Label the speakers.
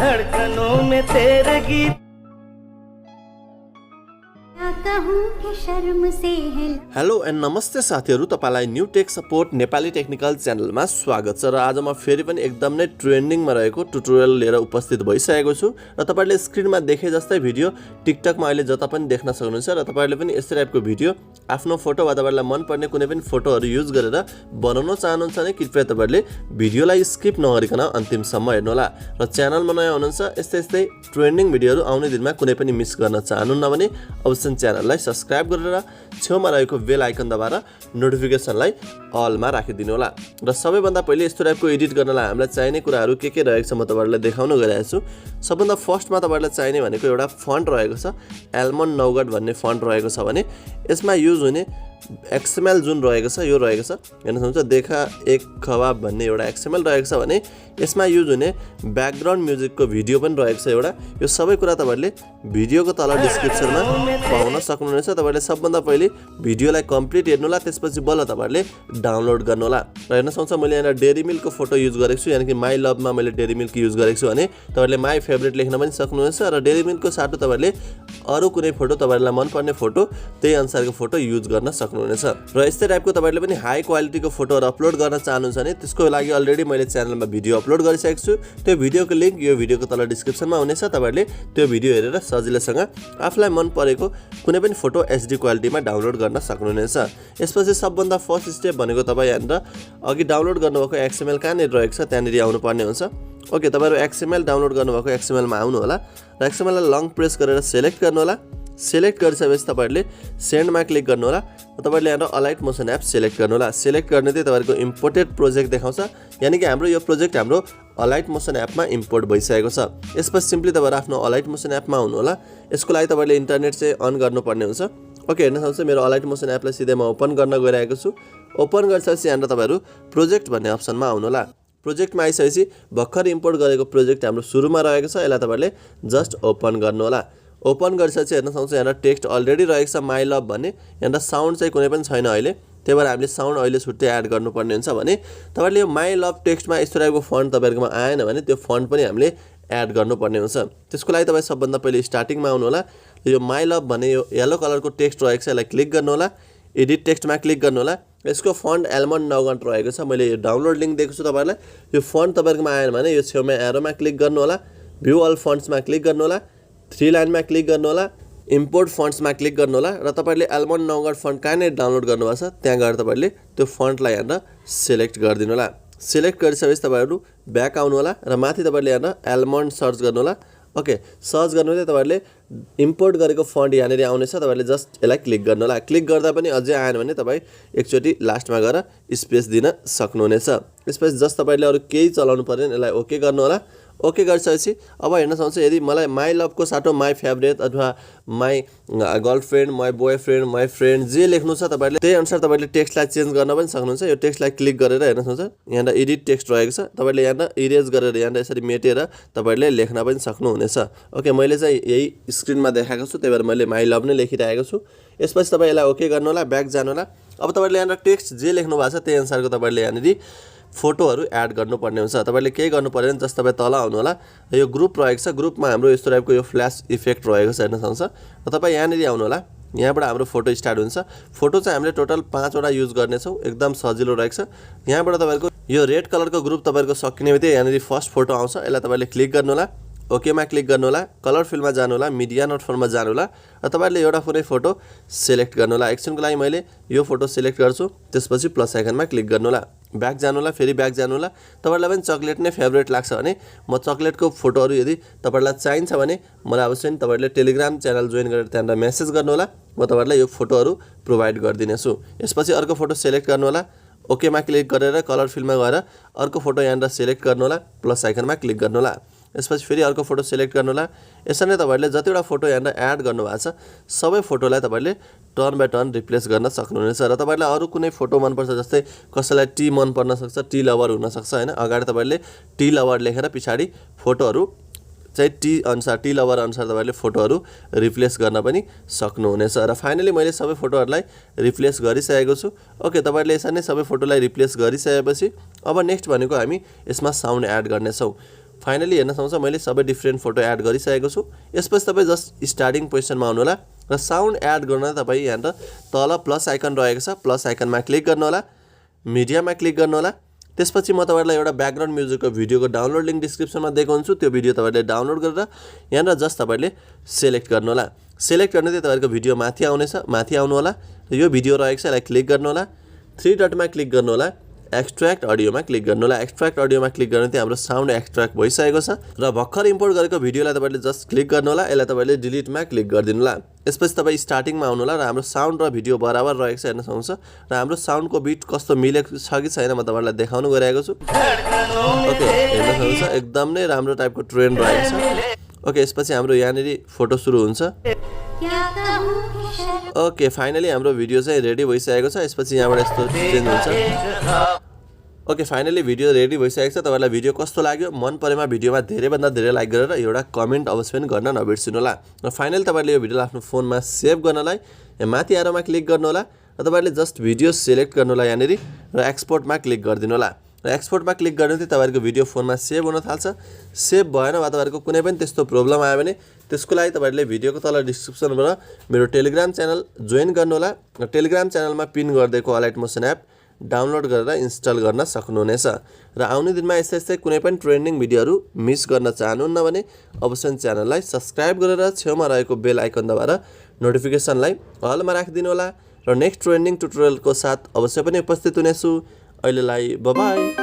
Speaker 1: धड़कनों में तेरे गीत
Speaker 2: हेलो एन्ड नमस्ते साथीहरु, तपाईलाई new tech support Nepali technical च्यानलमा स्वागत छ। र आज म फेरि पनि एकदम नै ट्रेन्डिङमा रहेको ट्युटोरियल लिएर उपस्थित भइसकेको छु। र तपाईले स्क्रिनमा देखे जस्तै भिडियो टिकटकमा अहिले जता पनि देख्न सक्नुहुन्छ। र तपाईले पनि यस्तै टाइपको भिडियो आफ्नो फोटो वा तपाईलाई मन पर्ने कुनै पनि फोटोहरु युज गरेर बनाउन चाहनुहुन्छ भने कृपया तपाईले भिडियोलाई स्किप नगरिकन अन्तिमसम्म हेर्नु होला। र च्यानलमा नयाँ हुनुहुन्छ, यस्तै ट्रेन्डिङ भिडियोहरु आउने दिनमा कुनै पनि मिस गर्न चाहनुहुन्न भने अवश्य च्यानललाई सब्स्क्राइब गरेर छेउमा रहेको बेल आइकन दबाएर नोटिफिकेसनलाई अलमा राखिदिनु होला। र सबैभन्दा पहिले यस्तो टाइपको एडिट गर्नलाई हामीलाई चाहिने कुराहरु के रहेको छ म तपाईहरुलाई देखाउन गइरहेको छु। सबभन्दा फर्स्टमा तपाईहरुलाई चाहिने भनेको एउटा फन्ट रहेको छ, एल्मन्ड नौगट भन्ने फन्ट रहेको छ भने यसमा युज हुने XML जुन रहेको छ यो रहेको छ। हेर्न सक्नुहुन्छ देखा एक खवाब भन्ने एउटा XML रहेको छ भने यसमा युज हुने ब्याकग्राउन्ड म्युजिकको भिडियो पनि रहेको छ एउटा। यो सबै कुरा तपाईहरुले भिडियोको तल डिस्क्रिप्सनमा पाउन सक्नुहुनेछ। तपाईहरुले सबभन्दा पहिले भिडियोलाई कम्प्लिट हेर्नु होला, त्यसपछि बल्ल तपाईहरुले डाउनलोड गर्नु होला। र हेर्न सक्नुहुन्छ मैले यहाँ डेरी मिल्कको फोटो युज गरेको छु, यानी कि माई लभमा मैले डेरी मिल्क युज गरेको छु भने तपाईहरुले माई फेभरेट लेख्न पनि सक्नुहुनेछ। र डेरी मिल्कको साटो तपाईहरुले अरु कुनै फोटो तपाईहरुलाई मन पर्ने फोटो त्यही अनुसारको फोटो युज गर्न सक्नुहुनेछ। र यस्तै टाइपको तपाईहरुले पनि हाई क्वालिटीको फोटोहरु अपलोड गर्न चाहनुहुन्छ भने त्यसको लागि अलरेडी मैले च्यानलमा भिडियो अपलोड गरिसकेको छु। त्यो भिडियोको लिंक यो भिडियोको तल डिस्क्रिप्सनमा हुनेछ। तपाईहरुले त्यो भिडियो हेरेर सजिलैसँग आफुलाई मन परेको कुनै पनि फोटो HD क्वालिटीमा डाउनलोड गर्न सक्नुहुनेछ। यसपछि सबभन्दा फर्स्ट स्टेप भनेको तपाई यहाँनिर अघि डाउनलोड गर्नुभएको XML कहाँनिर रहेको छ त्यहाँनिर आउनु पर्ने हुन्छ। ओके, तपाईहरु XML डाउनलोड गर्नुभएको XML मा आउनु होला र XML लाई लङ प्रेस गरेर सिलेक्ट गर्नु होला। सिलेक्ट गरिसकेपछि तपाईहरुले सेन्डमा क्लिक गर्नु होला र तपाईहरुले यहाँ अलाइट मोसन एप सिलेक्ट गर्नु होला। सिलेक्ट गर्ने चाहिँ तपाईहरुको इम्पोर्टेड प्रोजेक्ट देखाउँछ, यानी कि हाम्रो यो प्रोजेक्ट हाम्रो अलाइट मोसन एपमा इम्पोर्ट भइसकेको छ। यसपछि सिम्पली तपाईहरु आफ्नो अलाइट मोसन एपमा आउनु होला। यसको लागि तपाईहरुले इन्टरनेट चाहिँ अन गर्नुपर्ने हुन्छ। ओके, हेर्न सक्नुहुन्छ मेरो अलाइट मोसन एपलाई सिधै म ओपन गर्न गइरहेको छु। ओपन गरिसकेपछि यहाँ तपाईहरु प्रोजेक्ट भन्ने अप्सनमा आउनु होला। प्रोजेक्टमा आइसकेपछि भर्खर इम्पोर्ट गरेको प्रोजेक्ट हाम्रो सुरुमा रहेको छ, यसलाई तपाईहरुले जस्ट ओपन गर्नु होला। ओपन गरिसकेपछि हेर्न सक्नुहुन्छ यहाँ टेक्स्ट अलरेडी रहेको छ माई लभ भन्ने। यहाँ साउन्ड चाहिँ कुनै पनि छैन अहिले, त्यही भएर हामीले साउन्ड अहिले छुट्टै एड गर्नुपर्ने हुन्छ। भने तपाईहरुले यो माई लभ टेक्स्टमा यस्तो टाइपको फन्ट तपाईहरुकोमा आएन भने त्यो फन्ट पनि हामीले एड गर्नुपर्ने हुन्छ। त्यसको लागि तपाई सबभन्दा पहिले स्टार्टिङमा आउनु होला। यो माई लभ भन्ने यो येलो कलरको टेक्स्ट रहेको छ, यसलाई क्लिक गर्नु होला। एडिट टेक्स्टमा क्लिक गर्नु होला। यसको फन्ट एल्मन्ड नौगट रहेको छ, मैले यो डाउनलोड लिंक दिएको छु तपाईहरुलाई। यो फन्ट तपाईहरुकोमा आएन भने यो छेउमा एरोमा क्लिक गर्नु होला, भ्यू अल फन्ट्समा क्लिक गर्नु होला, 3 लाइनमा क्लिक गर्नु होला, इम्पोर्ट फन्ट्समा क्लिक गर्नु होला र तपाईहरुले एल्मन्ड नौगट फन्ट कहाँनिर डाउनलोड गर्नुभएको छ त्यहाँ गएर तपाईहरुले त्यो फन्टलाई यहाँ सिलेक्ट गरिदिनु होला। सिलेक्ट गरिसकेपछि तपाईहरु ब्याक आउनु होला र माथि तपाईहरुले यहाँ एल्मन्ड सर्च गर्नु होला। ओके, सर्च गर्नुले तपाईहरुले इम्पोर्ट गरेको फन्ट यहाँनिर आउनेछ, तपाईहरुले जस्ट यसलाई क्लिक गर्नु होला। क्लिक गर्दा पनि अझै आएन भने तपाई एकचोटी लास्टमा गएर स्पेस दिन सक्नुहुनेछ। स्पेस जस्ट तपाईहरुले अरु केही चलाउनु पर्दैन, यसलाई ओके गर्नु होला। ओके गरिसकेपछि अब हेर्न सक्नुहुन्छ यदि मलाई माई लभको साटो माई फेभरेट अथवा my girlfriend, my boyfriend, my friend जे लेख्नु छ तपाईहरुले त्यही अनुसार तपाईहरुले टेक्स्टलाई चेन्ज गर्न पनि सक्नुहुन्छ। यो टेक्स्टलाई क्लिक गरेर हेर्न सक्नुहुन्छ यहाँ एडिट टेक्स्ट रहेको छ, तपाईहरुले यहाँ इरेज गरेर यहाँ यसरी मेटेर तपाईहरुले लेख्न पनि सक्नुहुनेछ। ओके, मैले चाहिँ यही स्क्रिनमा देखाएको छु, त्यही भएर मैले माई लभ नै लेखिरहेको छु। यसपछि तपाई यसलाई ओके गर्नु होला, ब्याक जानु होला। अब तपाईहरुले यहाँ टेक्स्ट जे लेख्नु भएको छ त्यही अनुसारको तपाईहरुले यहाँनिर फोटोहरु एड गर्नुपर्ने हुन्छ। तपाईहरुले के गर्नु पर्दैन, जस्ट तपाई तल आउनु होला। यो ग्रुप रहेको छ, ग्रुपमा हाम्रो यस्तो टाइपको यो फ्ल्याश इफेक्ट रहेको छ हेर्न सक्नुहुन्छ। र तपाई यहाँनिर आउनु होला, यहाँबाट हाम्रो फोटो स्टार्ट हुन्छ। फोटो चाहिँ हामीले टोटल 5 वटा युज गर्ने छौं, एकदम सजिलो रहेको छ। यहाँबाट तपाईहरुको यो रेड कलरको ग्रुप तपाईहरुको सकिने बित्तिकै यहाँनिर फर्स्ट फोटो आउँछ, यसलाई तपाईहरुले क्लिक गर्नु होला। ओके मा क्लिक गर्नु होला, कलर फिलमा जानु होला, मिडिया नोट फर्ममा जानु होला र तपाईहरुले एउटा कुनै फोटो सिलेक्ट गर्नु होला। एक्सनको लागि मैले यो फोटो सिलेक्ट गर्छु, त्यसपछि प्लस आइकनमा क्लिक गर्नु होला, ब्याक जानु होला, फेरि ब्याक जानु होला। तपाईहरुलाई पनि चकलेट नै फेभरेट लाग्छ भने म चकलेटको फोटोहरु यदि तपाईहरुलाई चाहिन्छ भने मलाई अवश्य नि तपाईहरुले टेलिग्राम च्यानल जोइन गरेर त्यहाँ मेसेज गर्नु होला, म तपाईहरुलाई यो फोटोहरु प्रोवाइड गर्दिनेछु। यसपछि अर्को फोटो सिलेक्ट गर्नु होला, ओके मा क्लिक गरेर कलर फिलमा गएर अर्को फोटो यहाँ सिलेक्ट गर्नु होला, प्लस आइकनमा क्लिक गर्नु होला। यसपछि फेरि अर्को फोटो सिलेक्ट गर्नु होला। यसरी नै तपाईहरुले जतिवटा फोटो यहाँ एड गर्नु भएको छ सबै फोटोलाई तपाईहरुले टर्न बाइ टर्न रिप्लेस गर्न सक्नुहुनेछ। र तपाईहरुलाई अरु कुनै फोटो मन पर्छ, जस्तै कसैलाई टी मन पर्न सक्छ, टी लभर हुन सक्छ हैन, अगाडि तपाईहरुले टी लभर लेखेर पछाडी फोटोहरु चाहिँ टी अनुसार टी लभर अनुसार तपाईहरुले फोटोहरु रिप्लेस गर्न पनि सक्नुहुनेछ। र फाइनली मैले सबै फोटोहरुलाई रिप्लेस गरिसकेको छु। ओके, तपाईहरुले यसरी नै सबै फोटोलाई रिप्लेस गरिसकेपछि अब नेक्स्ट भनेको हामी यसमा साउन्ड एड गर्ने छौं। फाइनली हेर्न सक्नुहुन्छ मैले सबै डिफ्रेन्ट फोटो एड गरिसकेको छु। यसपछि तपाईँ जस्ट स्टार्टिङ पोजिसनमा आउनु होला र साउन्ड एड गर्न तपाईँ यहाँनिर तल प्लस आइकन रहेको छ, प्लस आइकनमा क्लिक गर्नु होला, मिडियामा क्लिक गर्नु होला। त्यसपछि म तपाईहरुलाई एउटा ब्याकग्राउन्ड म्युजिकको भिडियोको डाउनलोड लिंक डिस्क्रिप्सनमा दिएको हुन्छु। त्यो भिडियो तपाईहरुले डाउनलोड गरेर यहाँनिर जस्ट तपाईहरुले सिलेक्ट गर्नु होला। सिलेक्ट गर्ने चाहिँ तपाईहरुको भिडियो माथि आउनेछ, माथि आउनु होला। यो भिडियो रहेको छ, यसलाई क्लिक गर्नु होला। 3 डटमा क्लिक गर्नु होला, एक्सट्र्याक्ट अडियोमा क्लिक गर्नु होला। एक्सट्र्याक्ट अडियोमा क्लिक गर्ने चाहिँ हाम्रो साउन्ड एक्सट्र्याक्ट भइसकेको छ र भर्खर इम्पोर्ट गरेको भिडियोलाई तपाईहरुले जस्ट क्लिक गर्नु होला। यसलाई तपाईहरुले डिलिटमा क्लिक गरिदिनु होला। यसपछि तपाई स्टार्टिङमा आउनु होला र हाम्रो साउन्ड र भिडियो बराबर रहेको छ हेर्न सक्नुहुन्छ र हाम्रो साउन्डको बिट कस्तो मिलेको छ कि छैन म तपाईहरुलाई देखाउन गइरहेको छु। ओके, हेर्न सक्नुहुन्छ एकदम नै राम्रो टाइपको ट्रेन्ड रहेको छ। ओके, यसपछि हाम्रो यहाँनेरि फोटो सुरु हुन्छ। ओके, फाइनली हाम्रो भिडियो चाहिँ रेडी भइसकेको छ। यसपछि यहाँबाट यस्तो चेन्ज हुन्छ। ओके, फाइनली भिडियो रेडी भइसकेको छ। तपाईहरुलाई भिडियो कस्तो लाग्यो मन परेमा भिडियोमा धेरैभन्दा धेरै लाइक गरेर एउटा कमेन्ट अवश्य पनि गर्न नबिर्सिनु होला। र फाइनली तपाईहरुले यो भिडियोलाई आफ्नो फोनमा सेभ गर्नलाई यहाँ माथि एरोमा क्लिक गर्नु होला र तपाईहरुले जस्ट भिडियो सिलेक्ट गर्नु होला यहाँनेरि र एक्सपोर्टमा क्लिक गरिदिनु होला। र एक्सपोर्टमा क्लिक गर्ने चाहिँ तपाईहरुको भिडियो फोनमा सेभ हुन थाल्छ। सेभ भएन वा तपाईहरुको कुनै पनि त्यस्तो प्रब्लम आयो भने त्यसको लागि तपाईहरुले भिडियोको तल डिस्क्रिप्सनबाट मेरो टेलिग्राम च्यानल जोइन गर्नु होला र टेलिग्राम च्यानलमा पिन गरिदिएको अलाइट मोसन एप डाउनलोड गरेर इन्स्टल गर्न सक्नुहुनेछ। र आउने दिनमा यस्तै कुनै पनि ट्रेन्डिङ भिडियोहरू मिस गर्न चाहनुहुन्न भने अवश्य च्यानललाई सब्स्क्राइब गरेर छेउमा रहेको बेल आइकन दबाएर नोटिफिकेसनलाई अलमा राखिदिनु होला र नेक्स्ट ट्रेन्डिङ ट्युटोरियलको साथ अवश्य पनि उपस्थित हुनेछु। अहिलेलाई बाइ बाइ।